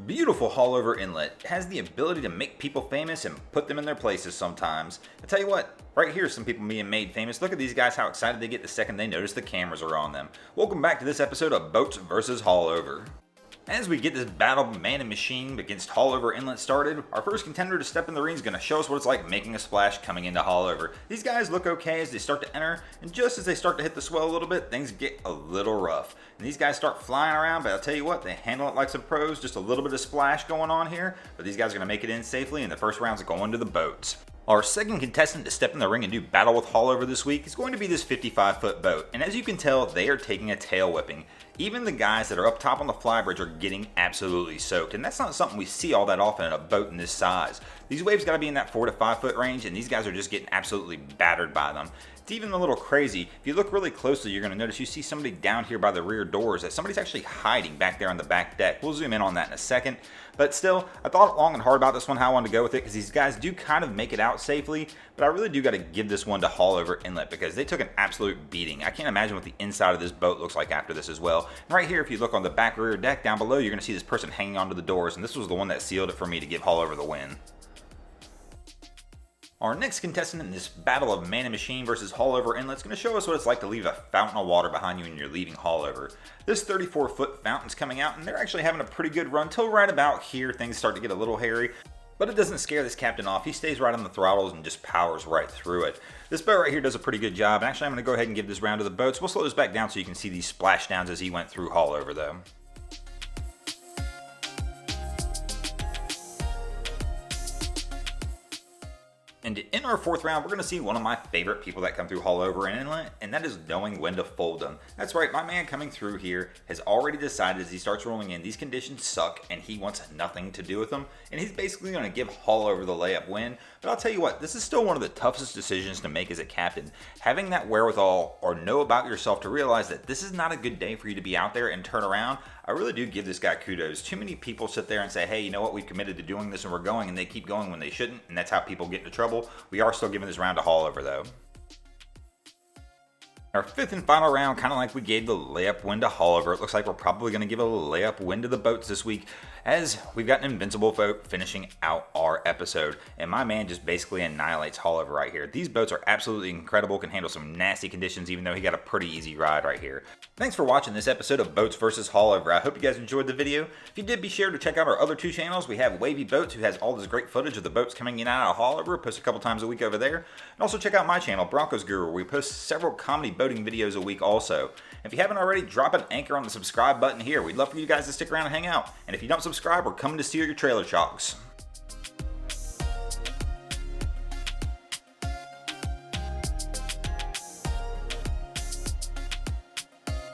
Beautiful Haulover Inlet has the ability to make people famous and put them in their places sometimes. I tell you what, right here some people being made famous. Look at these guys, how excited they get the second they notice the cameras are on them. Welcome back to this episode of Boats vs. Haulover. As we get this battle man and machine against Haulover Inlet started, our first contender to step in the ring is going to show us what it's like making a splash coming into Haulover. These guys look okay as they start to enter, and just as they start to hit the swell a little bit, things get a little rough. And these guys start flying around, but I'll tell you what, they handle it like some pros, just a little bit of splash going on here, but these guys are going to make it in safely, and the first round's going to the boats. Our second contestant to step in the ring and do battle with Haulover this week is going to be this 55-foot boat, and as you can tell, they are taking a tail whipping. Even the guys that are up top on the flybridge are getting absolutely soaked, and that's not something we see all that often in a boat in this size. These waves got to be in that 4 to 5 foot range, and these guys are just getting absolutely battered by them. It's even a little crazy. If you look really closely, you're going to notice you see somebody down here by the rear doors, that somebody's actually hiding back there on the back deck. We'll zoom in on that in a second. But still, I thought long and hard about this one, how I wanted to go with it, because these guys do kind of make it out safely, but I really do got to give this one to Haulover Inlet, because they took an absolute beating. I can't imagine what the inside of this boat looks like after this as well. And right here, if you look on the back rear deck down below, you're going to see this person hanging onto the doors, and this was the one that sealed it for me to give Haulover the win. Our next contestant in this battle of man and machine versus Haulover Inlet is going to show us what it's like to leave a fountain of water behind you when you're leaving Haulover. This 34-foot fountain's coming out, and they're actually having a pretty good run till right about here things start to get a little hairy. But it doesn't scare this captain off. He stays right on the throttles and just powers right through it. This boat right here does a pretty good job. And actually, I'm going to go ahead and give this round to the boats. We'll slow this back down so you can see these splashdowns as he went through Haulover though. And in our fourth round, we're going to see one of my favorite people that come through Haulover Inlet, and that is knowing when to fold them. That's right, my man coming through here has already decided as he starts rolling in, these conditions suck and he wants nothing to do with them, and he's basically going to give Haulover the layup win. But I'll tell you what, this is still one of the toughest decisions to make as a captain. Having that wherewithal or know about yourself to realize that this is not a good day for you to be out there and turn around, I really do give this guy kudos. Too many people sit there and say, hey, you know what, we've committed to doing this and we're going, and they keep going when they shouldn't, and that's how people get into trouble. We are still giving this round to Haulover though. Our fifth and final round, kind of like we gave the layup win to Haulover, it looks like we're probably going to give a layup win to the boats this week, as we've got an Invincible boat finishing out our episode, and my man just basically annihilates Haulover right here. These boats are absolutely incredible, can handle some nasty conditions, even though he got a pretty easy ride right here. Thanks for watching this episode of Boats vs. Haulover. I hope you guys enjoyed the video. If you did, be sure to check out our other two channels. We have Wavy Boats, who has all this great footage of the boats coming in and out of Haulover, post a couple times a week over there. And also check out my channel, Broncos Guru, where we post several comedy boating videos a week also. If you haven't already, drop an anchor on the subscribe button here. We'd love for you guys to stick around and hang out. And if you don't subscribe, we're coming to steal your trailer chocks.